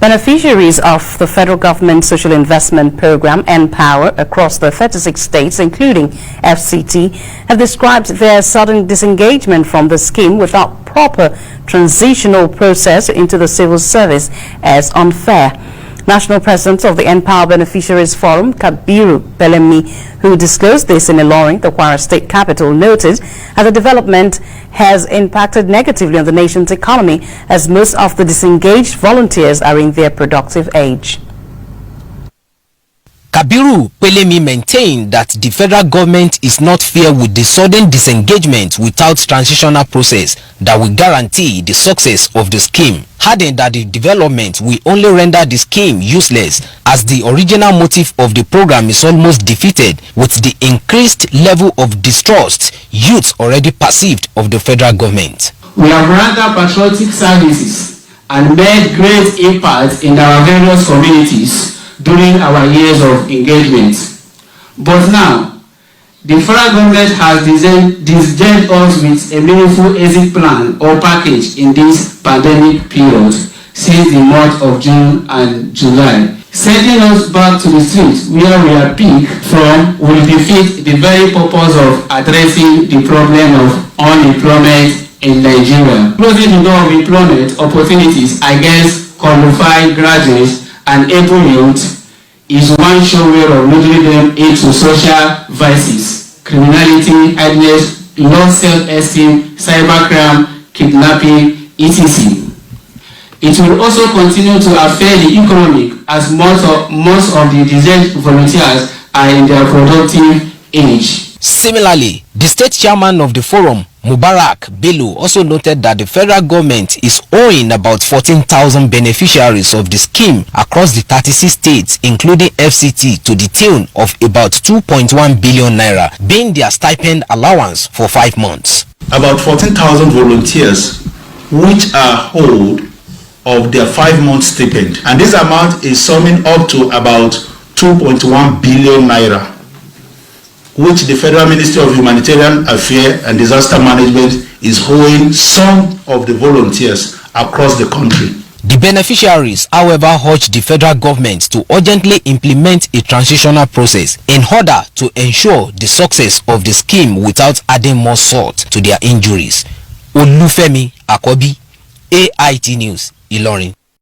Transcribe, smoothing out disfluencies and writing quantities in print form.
Beneficiaries of the federal government social investment program Npower across the 36 states, including FCT, have described their sudden disengagement from the scheme without proper transitional process into the civil service as unfair. National President of the Npower Beneficiaries Forum, Kabiru Pelemi, who disclosed this in Ilorin, the Kwara state capital, noted that the development has impacted negatively on the nation's economy as most of the disengaged volunteers are in their productive age. Kabiru Pelemi maintained that the federal government is not fair with the sudden disengagement without transitional process that will guarantee the success of the scheme, adding that the development will only render the scheme useless as the original motive of the program is almost defeated with the increased level of distrust youths already perceived of the federal government. We have rendered patriotic services and made great impact in our various communities during our years of engagement. But now, the federal government has disengaged us with a meaningful exit plan or package in this pandemic period since the month of June and July. Sending us back to the streets where we are picked from will defeat the very purpose of addressing the problem of unemployment in Nigeria. Closing the door of employment opportunities against qualified graduates and able youth is one sure way of luring them into social vices, criminality, idleness, low self-esteem, cybercrime, kidnapping, etc. It will also continue to affect the economy as most of the disengaged volunteers are in their productive age. Similarly, the state chairman of the forum, Mubarak Bello, also noted that the federal government is owing about 14,000 beneficiaries of the scheme across the 36 states, including FCT, to the tune of about 2.1 billion naira, being their stipend allowance for 5 months. About 14,000 volunteers, which are owed of their 5-month stipend, and this amount is summing up to about 2.1 billion naira, which the Federal Ministry of Humanitarian Affairs and Disaster Management is owing some of the volunteers across the country. The beneficiaries, however, urge the federal government to urgently implement a transitional process in order to ensure the success of the scheme without adding more salt to their injuries. Olufemi Akobi, AIT News, Ilorin.